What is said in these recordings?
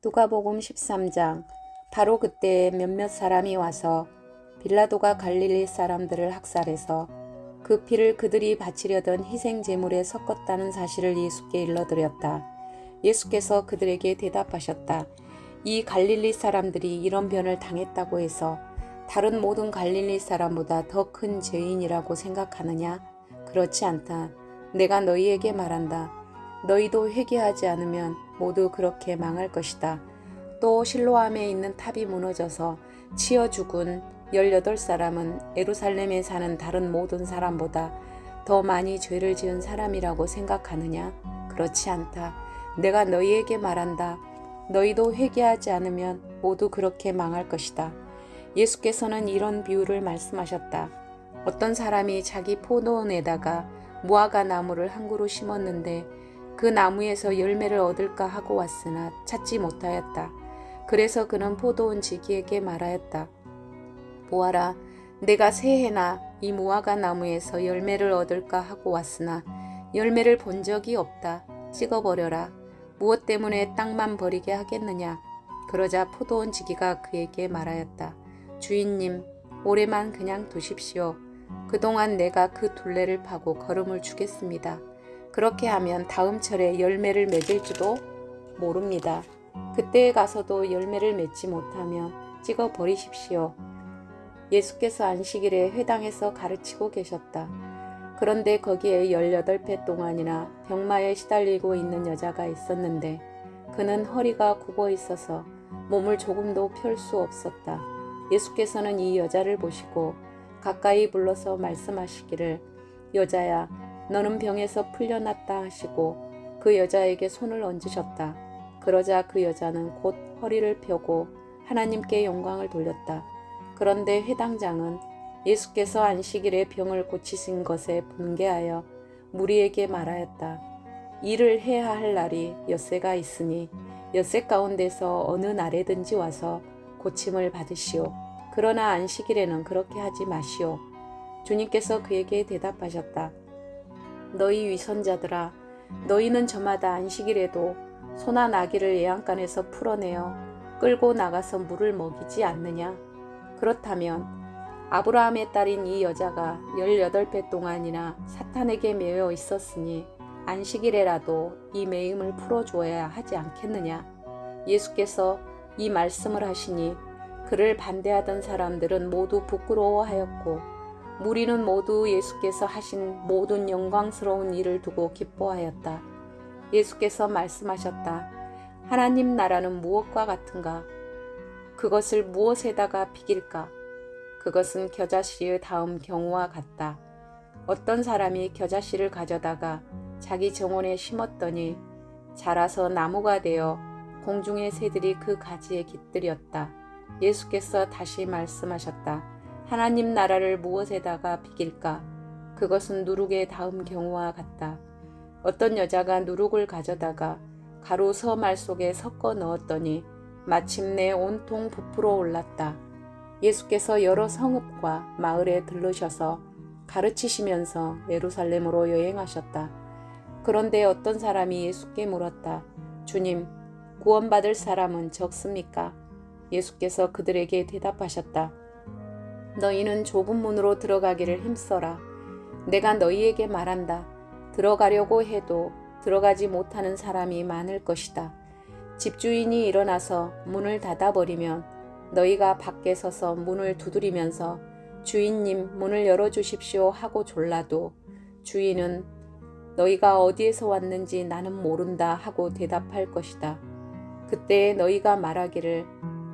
누가복음 13장. 바로 그때 몇몇 사람이 와서 빌라도가 갈릴리 사람들을 학살해서 그 피를 그들이 바치려던 희생 제물에 섞었다는 사실을 예수께 일러드렸다. 예수께서 그들에게 대답하셨다. 이 갈릴리 사람들이 이런 변을 당했다고 해서 다른 모든 갈릴리 사람보다 더 큰 죄인이라고 생각하느냐? 그렇지 않다. 내가 너희에게 말한다. 너희도 회개하지 않으면 모두 그렇게 망할 것이다. 또 실로암에 있는 탑이 무너져서 치여 죽은 18사람은 예루살렘에 사는 다른 모든 사람보다 더 많이 죄를 지은 사람이라고 생각하느냐? 그렇지 않다. 내가 너희에게 말한다. 너희도 회개하지 않으면 모두 그렇게 망할 것이다. 예수께서는 이런 비유를 말씀하셨다. 어떤 사람이 자기 포도원에다가 무화과 나무를 한 그루 심었는데 그 나무에서 열매를 얻을까 하고 왔으나 찾지 못하였다. 그래서 그는 포도원 지기에게 말하였다. 보아라, 내가 새해나 이 무화과 나무에서 열매를 얻을까 하고 왔으나 열매를 본 적이 없다. 찍어버려라. 무엇 때문에 땅만 버리게 하겠느냐? 그러자 포도원 지기가 그에게 말하였다. 주인님, 올해만 그냥 두십시오. 그동안 내가 그 둘레를 파고 거름을 주겠습니다. 그렇게 하면 다음 철에 열매를 맺을지도 모릅니다. 그때에 가서도 열매를 맺지 못하면 찍어 버리십시오. 예수께서 안식일에 회당에서 가르치고 계셨다. 그런데 거기에 18배 동안이나 병마에 시달리고 있는 여자가 있었는데 그는 허리가 굽어 있어서 몸을 조금도 펼 수 없었다. 예수께서는 이 여자를 보시고 가까이 불러서 말씀하시기를 여자야, 너는 병에서 풀려났다 하시고 그 여자에게 손을 얹으셨다. 그러자 그 여자는 곧 허리를 펴고 하나님께 영광을 돌렸다. 그런데 회당장은 예수께서 안식일에 병을 고치신 것에 분개하여 무리에게 말하였다. 일을 해야 할 날이 엿새가 있으니 엿새 가운데서 어느 날에든지 와서 고침을 받으시오. 그러나 안식일에는 그렇게 하지 마시오. 주님께서 그에게 대답하셨다. 너희 위선자들아, 너희는 저마다 안식일에도 소나 나귀를 예양간에서 풀어내어 끌고 나가서 물을 먹이지 않느냐? 그렇다면 아브라함의 딸인 이 여자가 18배 동안이나 사탄에게 매여 있었으니 안식일에라도 이 매임을 풀어줘야 하지 않겠느냐? 예수께서 이 말씀을 하시니 그를 반대하던 사람들은 모두 부끄러워하였고 무리는 모두 예수께서 하신 모든 영광스러운 일을 두고 기뻐하였다. 예수께서 말씀하셨다. 하나님 나라는 무엇과 같은가? 그것을 무엇에다가 비길까? 그것은 겨자씨의 다음 경우와 같다. 어떤 사람이 겨자씨를 가져다가 자기 정원에 심었더니 자라서 나무가 되어 공중의 새들이 그 가지에 깃들였다. 예수께서 다시 말씀하셨다. 하나님 나라를 무엇에다가 비길까? 그것은 누룩의 다음 경우와 같다. 어떤 여자가 누룩을 가져다가 가루 서말 속에 섞어 넣었더니 마침내 온통 부풀어 올랐다. 예수께서 여러 성읍과 마을에 들르셔서 가르치시면서 예루살렘으로 여행하셨다. 그런데 어떤 사람이 예수께 물었다. 주님, 구원받을 사람은 적습니까? 예수께서 그들에게 대답하셨다. 너희는 좁은 문으로 들어가기를 힘써라. 내가 너희에게 말한다. 들어가려고 해도 들어가지 못하는 사람이 많을 것이다. 집주인이 일어나서 문을 닫아버리면 너희가 밖에 서서 문을 두드리면서 주인님 문을 열어주십시오 하고 졸라도 주인은 너희가 어디에서 왔는지 나는 모른다 하고 대답할 것이다. 그때 너희가 말하기를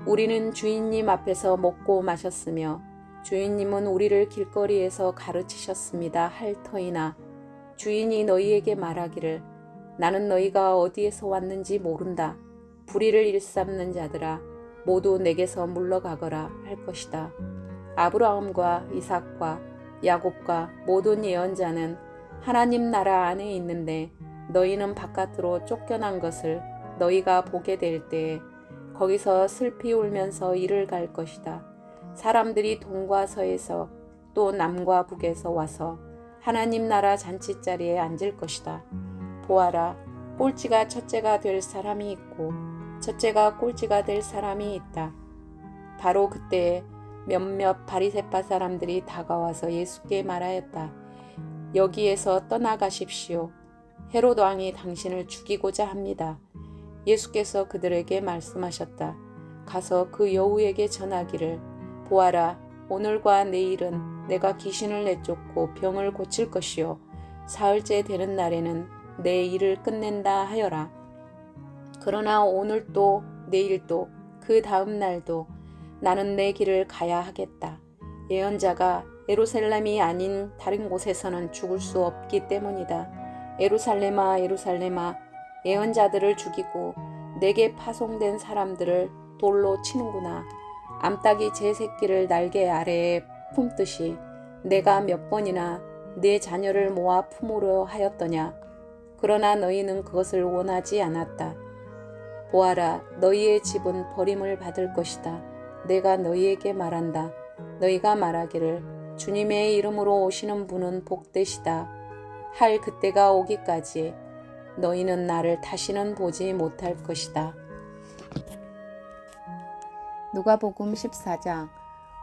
우리는 주인님 앞에서 먹고 마셨으며 주인님은 우리를 길거리에서 가르치셨습니다 할 터이나 주인이 너희에게 말하기를 나는 너희가 어디에서 왔는지 모른다. 불의를 일삼는 자들아 모두 내게서 물러가거라 할 것이다. 아브라함과 이삭과 야곱과 모든 예언자는 하나님 나라 안에 있는데 너희는 바깥으로 쫓겨난 것을 너희가 보게 될 때에 거기서 슬피 울면서 이를 갈 것이다. 사람들이 동과 서에서 또 남과 북에서 와서 하나님 나라 잔치자리에 앉을 것이다. 보아라, 꼴찌가 첫째가 될 사람이 있고 첫째가 꼴찌가 될 사람이 있다. 바로 그때 몇몇 바리새파 사람들이 다가와서 예수께 말하였다. 여기에서 떠나가십시오. 헤롯 왕이 당신을 죽이고자 합니다. 예수께서 그들에게 말씀하셨다. 가서 그 여우에게 전하기를 보아라, 오늘과 내일은 내가 귀신을 내쫓고 병을 고칠 것이요 사흘째 되는 날에는 내 일을 끝낸다 하여라. 그러나 오늘도 내일도 그 다음 날도 나는 내 길을 가야 하겠다. 예언자가 예루살렘이 아닌 다른 곳에서는 죽을 수 없기 때문이다. 예루살렘아, 예루살렘아, 예언자들을 죽이고 내게 파송된 사람들을 돌로 치는구나. 암탉이 제 새끼를 날개 아래에 품듯이 내가 몇 번이나 내 자녀를 모아 품으려 하였더냐. 그러나 너희는 그것을 원하지 않았다. 보아라, 너희의 집은 버림을 받을 것이다. 내가 너희에게 말한다. 너희가 말하기를 주님의 이름으로 오시는 분은 복되시다 할 그때가 오기까지 너희는 나를 다시는 보지 못할 것이다. 누가복음 14장.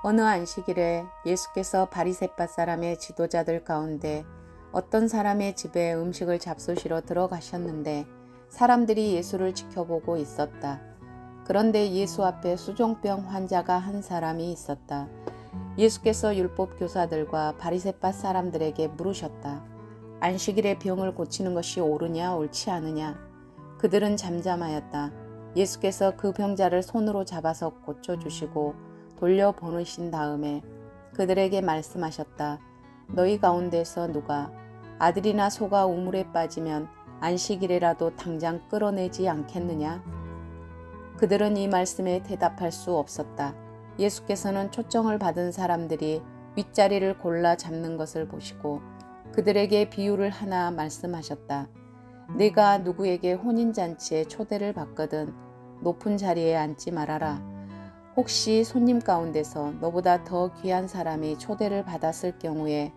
어느 안식일에 예수께서 바리새파 사람의 지도자들 가운데 어떤 사람의 집에 음식을 잡수시러 들어가셨는데 사람들이 예수를 지켜보고 있었다. 그런데 예수 앞에 수종병 환자가 한 사람이 있었다. 예수께서 율법 교사들과 바리새파 사람들에게 물으셨다. 안식일에 병을 고치는 것이 옳으냐 옳지 않으냐? 그들은 잠잠하였다. 예수께서 그 병자를 손으로 잡아서 고쳐주시고 돌려보내신 다음에 그들에게 말씀하셨다. 너희 가운데서 누가 아들이나 소가 우물에 빠지면 안식일에라도 당장 끌어내지 않겠느냐? 그들은 이 말씀에 대답할 수 없었다. 예수께서는 초청을 받은 사람들이 윗자리를 골라 잡는 것을 보시고 그들에게 비유를 하나 말씀하셨다. 네가 누구에게 혼인잔치에 초대를 받거든 높은 자리에 앉지 말아라. 혹시 손님 가운데서 너보다 더 귀한 사람이 초대를 받았을 경우에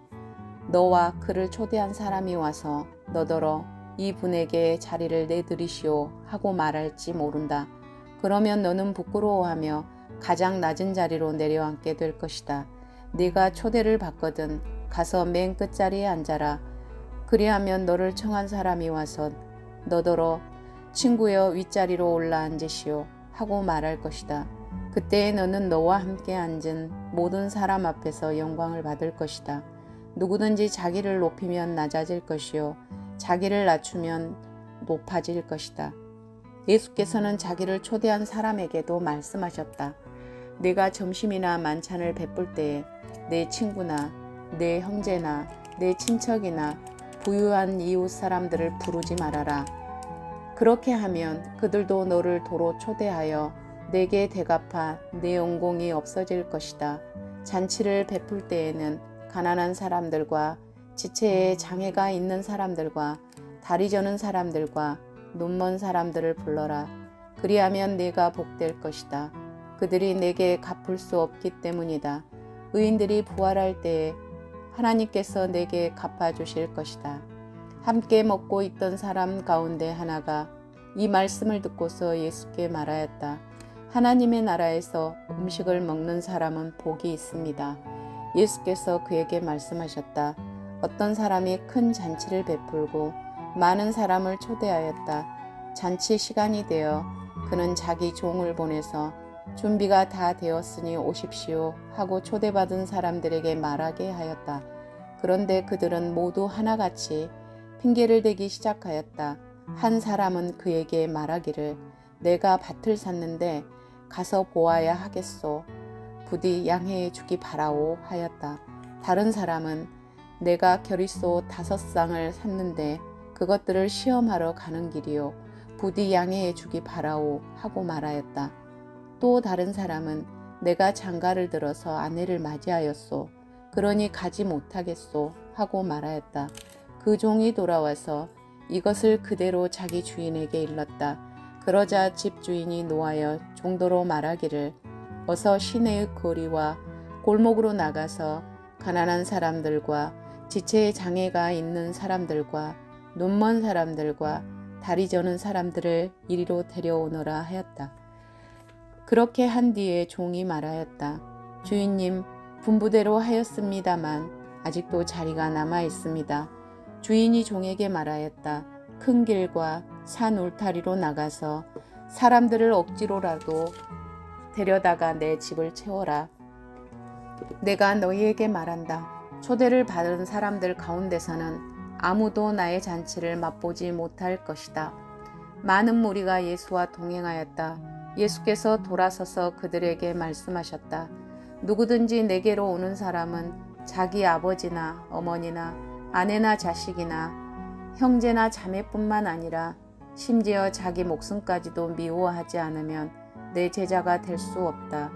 너와 그를 초대한 사람이 와서 너더러 이 분에게 자리를 내드리시오 하고 말할지 모른다. 그러면 너는 부끄러워하며 가장 낮은 자리로 내려앉게 될 것이다. 네가 초대를 받거든 가서 맨 끝자리에 앉아라. 그리하면 너를 청한 사람이 와서 너더러 친구여 윗자리로 올라앉으시오 하고 말할 것이다. 그때에 너는 너와 함께 앉은 모든 사람 앞에서 영광을 받을 것이다. 누구든지 자기를 높이면 낮아질 것이요 자기를 낮추면 높아질 것이다. 예수께서는 자기를 초대한 사람에게도 말씀하셨다. 네가 점심이나 만찬을 베풀 때에 내 친구나 내 형제나 내 친척이나 부유한 이웃 사람들을 부르지 말아라. 그렇게 하면 그들도 너를 도로 초대하여 내게 대갚아 내 연공이 없어질 것이다. 잔치를 베풀 때에는 가난한 사람들과 지체에 장애가 있는 사람들과 다리 저는 사람들과 눈먼 사람들을 불러라. 그리하면 내가 복될 것이다. 그들이 내게 갚을 수 없기 때문이다. 의인들이 부활할 때에 하나님께서 내게 갚아주실 것이다. 함께 먹고 있던 사람 가운데 하나가 이 말씀을 듣고서 예수께 말하였다. 하나님의 나라에서 음식을 먹는 사람은 복이 있습니다. 예수께서 그에게 말씀하셨다. 어떤 사람이 큰 잔치를 베풀고 많은 사람을 초대하였다. 잔치 시간이 되어 그는 자기 종을 보내서 준비가 다 되었으니 오십시오 하고 초대받은 사람들에게 말하게 하였다. 그런데 그들은 모두 하나같이 핑계를 대기 시작하였다. 한 사람은 그에게 말하기를 내가 밭을 샀는데 가서 보아야 하겠소. 부디 양해해 주기 바라오 하였다. 다른 사람은 내가 겨리소 5쌍을 샀는데 그것들을 시험하러 가는 길이요. 부디 양해해 주기 바라오 하고 말하였다. 또 다른 사람은 내가 장가를 들어서 아내를 맞이하였소. 그러니 가지 못하겠소 하고 말하였다. 그 종이 돌아와서 이것을 그대로 자기 주인에게 일렀다. 그러자 집주인이 노하여 종도로 말하기를 어서 시내의 거리와 골목으로 나가서 가난한 사람들과 지체에 장애가 있는 사람들과 눈먼 사람들과 다리 저는 사람들을 이리로 데려오너라 하였다. 그렇게 한 뒤에 종이 말하였다. 주인님, 분부대로 하였습니다만 아직도 자리가 남아 있습니다. 주인이 종에게 말하였다. 큰 길과 산 울타리로 나가서 사람들을 억지로라도 데려다가 내 집을 채워라. 내가 너희에게 말한다. 초대를 받은 사람들 가운데서는 아무도 나의 잔치를 맛보지 못할 것이다. 많은 무리가 예수와 동행하였다. 예수께서 돌아서서 그들에게 말씀하셨다. 누구든지 내게로 오는 사람은 자기 아버지나 어머니나 아내나 자식이나 형제나 자매뿐만 아니라 심지어 자기 목숨까지도 미워하지 않으면 내 제자가 될 수 없다.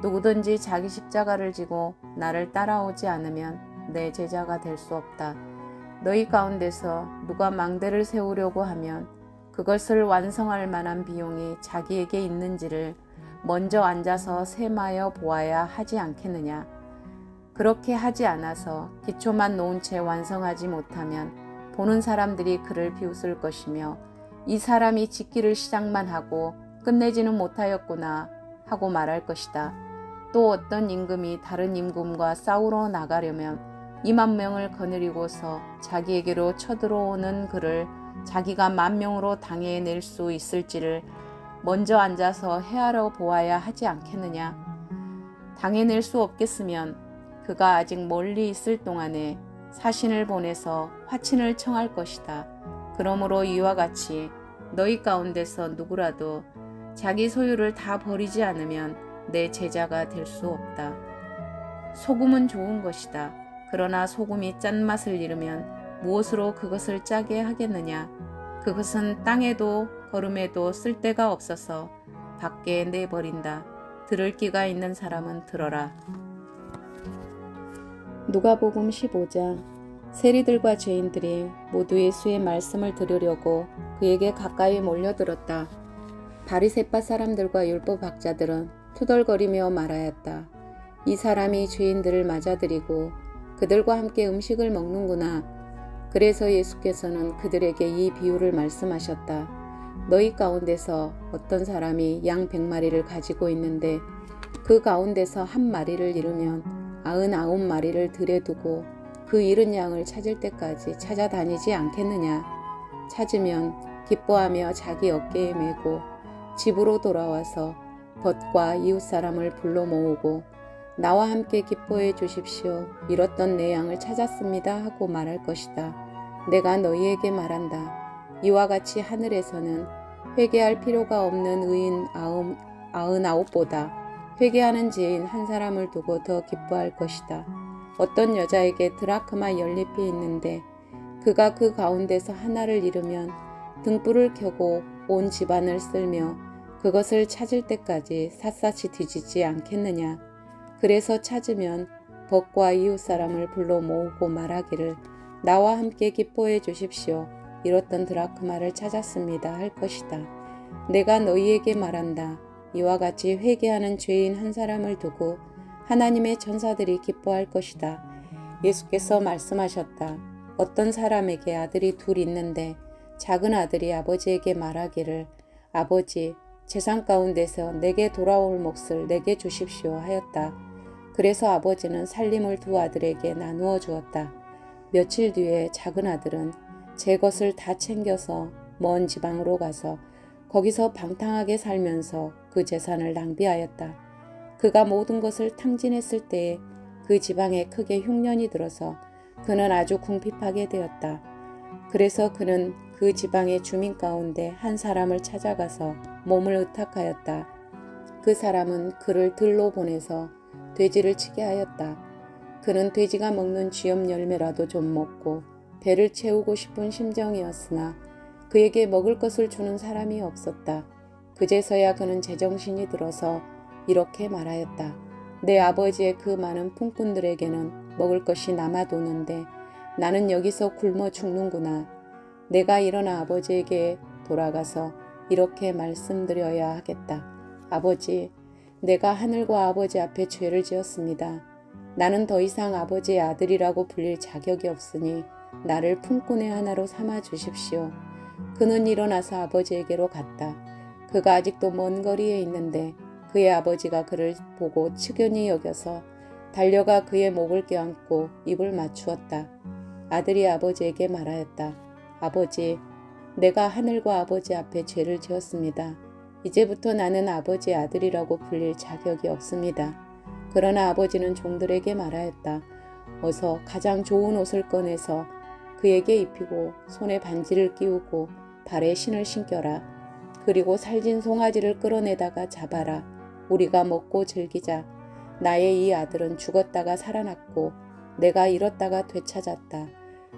누구든지 자기 십자가를 지고 나를 따라오지 않으면 내 제자가 될 수 없다. 너희 가운데서 누가 망대를 세우려고 하면 그것을 완성할 만한 비용이 자기에게 있는지를 먼저 앉아서 셈하여 보아야 하지 않겠느냐. 그렇게 하지 않아서 기초만 놓은 채 완성하지 못하면 보는 사람들이 그를 비웃을 것이며 이 사람이 짓기를 시작만 하고 끝내지는 못하였구나 하고 말할 것이다. 또 어떤 임금이 다른 임금과 싸우러 나가려면 2만 명을 거느리고서 자기에게로 쳐들어오는 그를 자기가 10,000명으로 당해낼 수 있을지를 먼저 앉아서 헤아려 보아야 하지 않겠느냐. 당해낼 수 없겠으면 그가 아직 멀리 있을 동안에 사신을 보내서 화친을 청할 것이다. 그러므로 이와 같이 너희 가운데서 누구라도 자기 소유를 다 버리지 않으면 내 제자가 될 수 없다. 소금은 좋은 것이다. 그러나 소금이 짠맛을 잃으면 무엇으로 그것을 짜게 하겠느냐. 그것은 땅에도 거름에도 쓸데가 없어서 밖에 내버린다. 들을 귀가 있는 사람은 들어라. 누가복음 15장. 세리들과 죄인들이 모두 예수의 말씀을 들으려고 그에게 가까이 몰려들었다. 바리새파 사람들과 율법학자들은 투덜거리며 말하였다. 이 사람이 죄인들을 맞아들이고 그들과 함께 음식을 먹는구나. 그래서 예수께서는 그들에게 이 비유를 말씀하셨다. 너희 가운데서 어떤 사람이 양 100마리를 가지고 있는데 그 가운데서 한 마리를 잃으면 99마리를 들에 두고 그 잃은 양을 찾을 때까지 찾아다니지 않겠느냐. 찾으면 기뻐하며 자기 어깨에 메고 집으로 돌아와서 벗과 이웃 사람을 불러 모으고 나와 함께 기뻐해 주십시오. 잃었던 내 양을 찾았습니다 하고 말할 것이다. 내가 너희에게 말한다. 이와 같이 하늘에서는 회개할 필요가 없는 의인 99보다 회개하는 죄인 한 사람을 두고 더 기뻐할 것이다. 어떤 여자에게 드라크마 10잎이 있는데 그가 그 가운데서 하나를 잃으면 등불을 켜고 온 집안을 쓸며 그것을 찾을 때까지 샅샅이 뒤지지 않겠느냐. 그래서 찾으면 벗과 이웃 사람을 불러 모으고 말하기를 나와 함께 기뻐해 주십시오. 잃었던 드라크마를 찾았습니다 할 것이다. 내가 너희에게 말한다. 이와 같이 회개하는 죄인 한 사람을 두고 하나님의 천사들이 기뻐할 것이다. 예수께서 말씀하셨다. 어떤 사람에게 아들이 둘 있는데 작은 아들이 아버지에게 말하기를 아버지, 재산 가운데서 내게 돌아올 몫을 내게 주십시오 하였다. 그래서 아버지는 살림을 두 아들에게 나누어 주었다. 며칠 뒤에 작은 아들은 제 것을 다 챙겨서 먼 지방으로 가서 거기서 방탕하게 살면서 그 재산을 낭비하였다. 그가 모든 것을 탕진했을 때에 그 지방에 크게 흉년이 들어서 그는 아주 궁핍하게 되었다. 그래서 그는 그 지방의 주민 가운데 한 사람을 찾아가서 몸을 의탁하였다. 그 사람은 그를 들로 보내서 돼지를 치게 하였다. 그는 돼지가 먹는 쥐염 열매라도 좀 먹고 배를 채우고 싶은 심정이었으나 그에게 먹을 것을 주는 사람이 없었다. 그제서야 그는 제정신이 들어서 이렇게 말하였다. 내 아버지의 그 많은 품꾼들에게는 먹을 것이 남아도는데 나는 여기서 굶어 죽는구나. 내가 일어나 아버지에게 돌아가서 이렇게 말씀드려야 하겠다. 아버지, 내가 하늘과 아버지 앞에 죄를 지었습니다. 나는 더 이상 아버지의 아들이라고 불릴 자격이 없으니 나를 품꾼의 하나로 삼아 주십시오. 그는 일어나서 아버지에게로 갔다. 그가 아직도 먼 거리에 있는데 그의 아버지가 그를 보고 측은히 여겨서 달려가 그의 목을 껴안고 입을 맞추었다. 아들이 아버지에게 말하였다. 아버지, 내가 하늘과 아버지 앞에 죄를 지었습니다. 이제부터 나는 아버지의 아들이라고 불릴 자격이 없습니다. 그러나 아버지는 종들에게 말하였다. 어서 가장 좋은 옷을 꺼내서 그에게 입히고 손에 반지를 끼우고 발에 신을 신겨라. 그리고 살진 송아지를 끌어내다가 잡아라. 우리가 먹고 즐기자. 나의 이 아들은 죽었다가 살아났고 내가 잃었다가 되찾았다.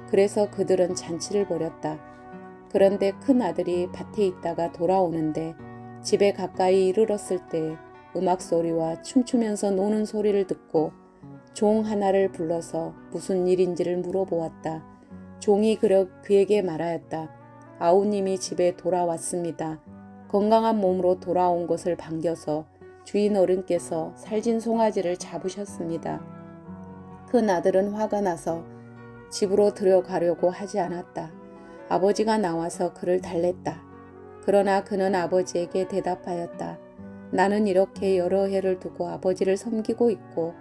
그래서 그들은 잔치를 벌였다. 그런데 큰 아들이 밭에 있다가 돌아오는데 집에 가까이 이르렀을 때 음악 소리와 춤추면서 노는 소리를 듣고 종 하나를 불러서 무슨 일인지를 물어보았다. 종이 그에게 말하였다. 아우님이 집에 돌아왔습니다. 건강한 몸으로 돌아온 것을 반겨서 주인 어른께서 살진 송아지를 잡으셨습니다. 큰 아들은 화가 나서 집으로 들어가려고 하지 않았다. 아버지가 나와서 그를 달랬다. 그러나 그는 아버지에게 대답하였다. 나는 이렇게 여러 해를 두고 아버지를 섬기고 있고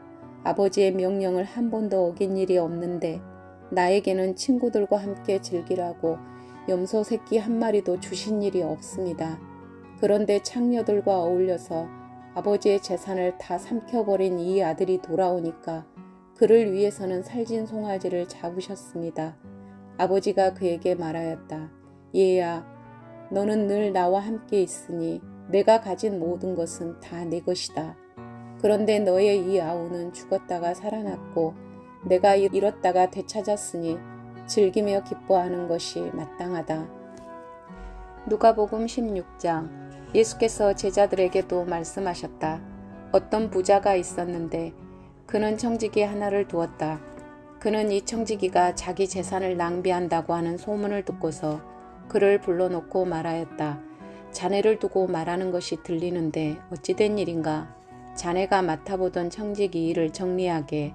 아버지의 명령을 한 번도 어긴 일이 없는데 나에게는 친구들과 함께 즐기라고 염소 새끼 한 마리도 주신 일이 없습니다. 그런데 창녀들과 어울려서 아버지의 재산을 다 삼켜버린 이 아들이 돌아오니까 그를 위해서는 살진 송아지를 잡으셨습니다. 아버지가 그에게 말하였다. 얘야, 너는 늘 나와 함께 있으니 내가 가진 모든 것은 다 내 것이다. 그런데 너의 이 아우는 죽었다가 살아났고 내가 잃었다가 되찾았으니 즐기며 기뻐하는 것이 마땅하다. 누가복음 16장. 예수께서 제자들에게도 말씀하셨다. 어떤 부자가 있었는데 그는 청지기 하나를 두었다. 그는 이 청지기가 자기 재산을 낭비한다고 하는 소문을 듣고서 그를 불러놓고 말하였다. 자네를 두고 말하는 것이 들리는데 어찌된 일인가? 자네가 맡아보던 청지기 일을 정리하게.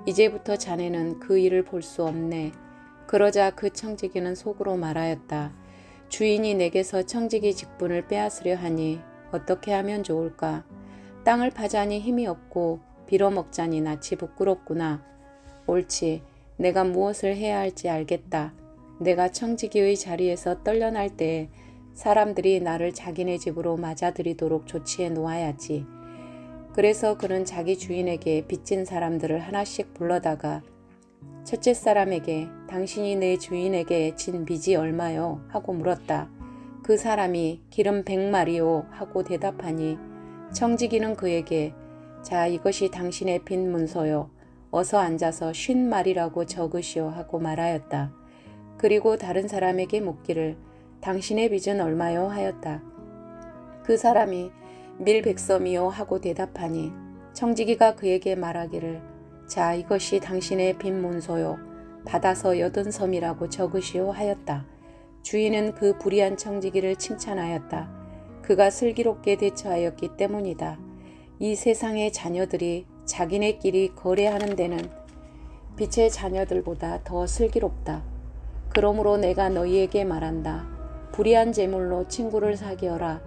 이제부터 자네는 그 일을 볼 수 없네. 그러자 그 청지기는 속으로 말하였다. 주인이 내게서 청지기 직분을 빼앗으려 하니 어떻게 하면 좋을까? 땅을 파자니 힘이 없고 빌어먹자니 낯이 부끄럽구나. 옳지. 내가 무엇을 해야 할지 알겠다. 내가 청지기의 자리에서 떨려날 때 사람들이 나를 자기네 집으로 맞아들이도록 조치해 놓아야지. 그래서 그는 자기 주인에게 빚진 사람들을 하나씩 불러다가 첫째 사람에게 당신이 내 주인에게 진 빚이 얼마요? 하고 물었다. 그 사람이 기름 100마리요 하고 대답하니 청지기는 그에게 자, 이것이 당신의 빚 문서요. 어서 앉아서 50마리라고 적으시오 하고 말하였다. 그리고 다른 사람에게 묻기를 당신의 빚은 얼마요? 하였다. 그 사람이 밀 100섬이요 하고 대답하니 청지기가 그에게 말하기를 자, 이것이 당신의 빚 문서요. 받아서 80섬이라고 적으시오 하였다. 주인은 그 불의한 청지기를 칭찬하였다. 그가 슬기롭게 대처하였기 때문이다. 이 세상의 자녀들이 자기네끼리 거래하는 데는 빛의 자녀들보다 더 슬기롭다. 그러므로 내가 너희에게 말한다. 불의한 재물로 친구를 사귀어라.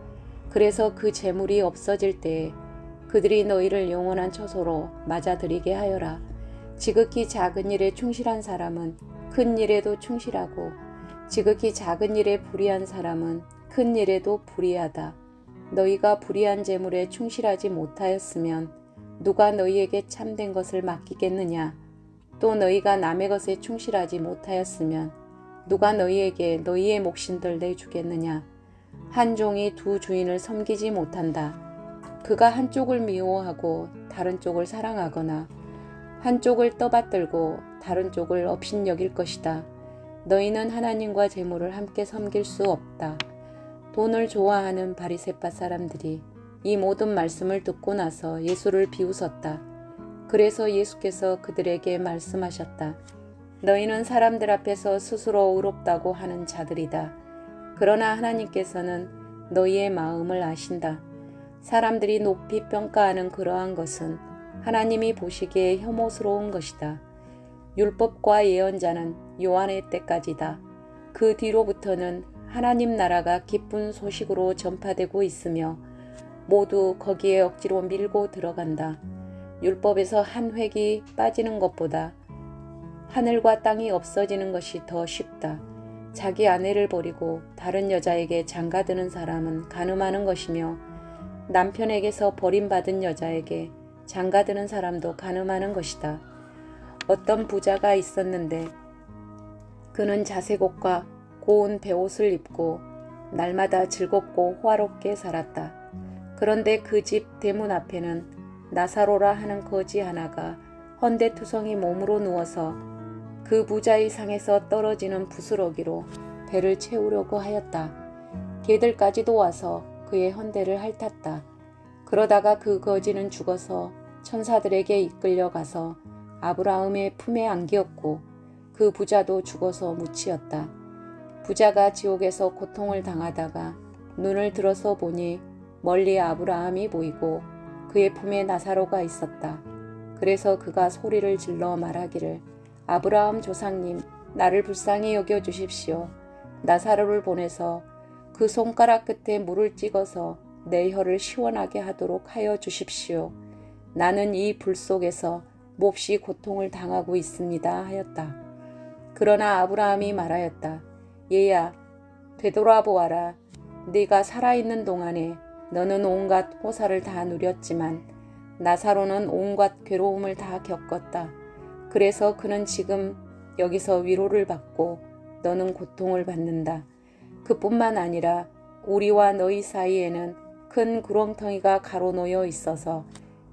그래서 그 재물이 없어질 때에 그들이 너희를 영원한 처소로 맞아들이게 하여라. 지극히 작은 일에 충실한 사람은 큰 일에도 충실하고 지극히 작은 일에 불의한 사람은 큰 일에도 불의하다. 너희가 불의한 재물에 충실하지 못하였으면 누가 너희에게 참된 것을 맡기겠느냐? 또 너희가 남의 것에 충실하지 못하였으면 누가 너희에게 너희의 몫인들 내주겠느냐? 한 종이 두 주인을 섬기지 못한다. 그가 한쪽을 미워하고 다른 쪽을 사랑하거나 한쪽을 떠받들고 다른 쪽을 업신여길 것이다. 너희는 하나님과 재물을 함께 섬길 수 없다. 돈을 좋아하는 바리새파 사람들이 이 모든 말씀을 듣고 나서 예수를 비웃었다. 그래서 예수께서 그들에게 말씀하셨다. 너희는 사람들 앞에서 스스로 의롭다고 하는 자들이다. 그러나 하나님께서는 너희의 마음을 아신다. 사람들이 높이 평가하는 그러한 것은 하나님이 보시기에 혐오스러운 것이다. 율법과 예언자는 요한의 때까지다. 그 뒤로부터는 하나님 나라가 기쁜 소식으로 전파되고 있으며 모두 거기에 억지로 밀고 들어간다. 율법에서 한 획이 빠지는 것보다 하늘과 땅이 없어지는 것이 더 쉽다. 자기 아내를 버리고 다른 여자에게 장가드는 사람은 간음하는 것이며 남편에게서 버림받은 여자에게 장가드는 사람도 간음하는 것이다. 어떤 부자가 있었는데 그는 자색 옷과 고운 베옷을 입고 날마다 즐겁고 호화롭게 살았다. 그런데 그 집 대문 앞에는 나사로라 하는 거지 하나가 헌데투성이 몸으로 누워서 그 부자의 상에서 떨어지는 부스러기로 배를 채우려고 하였다. 개들까지도 와서 그의 헌데를 핥았다. 그러다가 그 거지는 죽어서 천사들에게 이끌려가서 아브라함의 품에 안기었고 그 부자도 죽어서 묻히었다. 부자가 지옥에서 고통을 당하다가 눈을 들어서 보니 멀리 아브라함이 보이고 그의 품에 나사로가 있었다. 그래서 그가 소리를 질러 말하기를 아브라함 조상님, 나를 불쌍히 여겨 주십시오. 나사로를 보내서 그 손가락 끝에 물을 찍어서 내 혀를 시원하게 하도록 하여 주십시오. 나는 이 불 속에서 몹시 고통을 당하고 있습니다 하였다. 그러나 아브라함이 말하였다. 얘야, 되돌아보아라. 네가 살아있는 동안에 너는 온갖 호사를 다 누렸지만 나사로는 온갖 괴로움을 다 겪었다. 그래서 그는 지금 여기서 위로를 받고 너는 고통을 받는다. 그뿐만 아니라 우리와 너희 사이에는 큰 구렁텅이가 가로놓여 있어서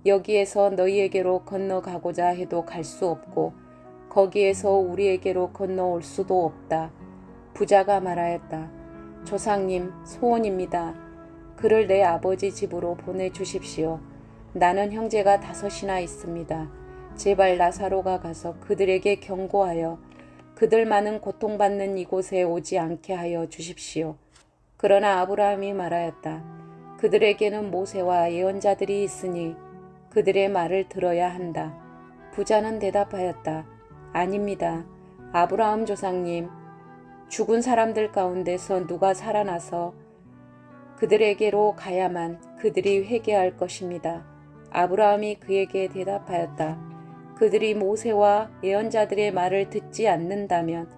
여기에서 너희에게로 건너가고자 해도 갈 수 없고 거기에서 우리에게로 건너올 수도 없다. 부자가 말하였다. 조상님, 소원입니다. 그를 내 아버지 집으로 보내주십시오. 나는 형제가 5이나 있습니다. 제발 나사로가 가서 그들에게 경고하여 그들 많은 고통받는 이곳에 오지 않게 하여 주십시오. 그러나 아브라함이 말하였다. 그들에게는 모세와 예언자들이 있으니 그들의 말을 들어야 한다. 부자는 대답하였다. 아닙니다. 아브라함 조상님, 죽은 사람들 가운데서 누가 살아나서 그들에게로 가야만 그들이 회개할 것입니다. 아브라함이 그에게 대답하였다. 그들이 모세와 예언자들의 말을 듣지 않는다면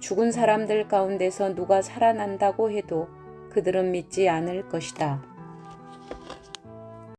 죽은 사람들 가운데서 누가 살아난다고 해도 그들은 믿지 않을 것이다.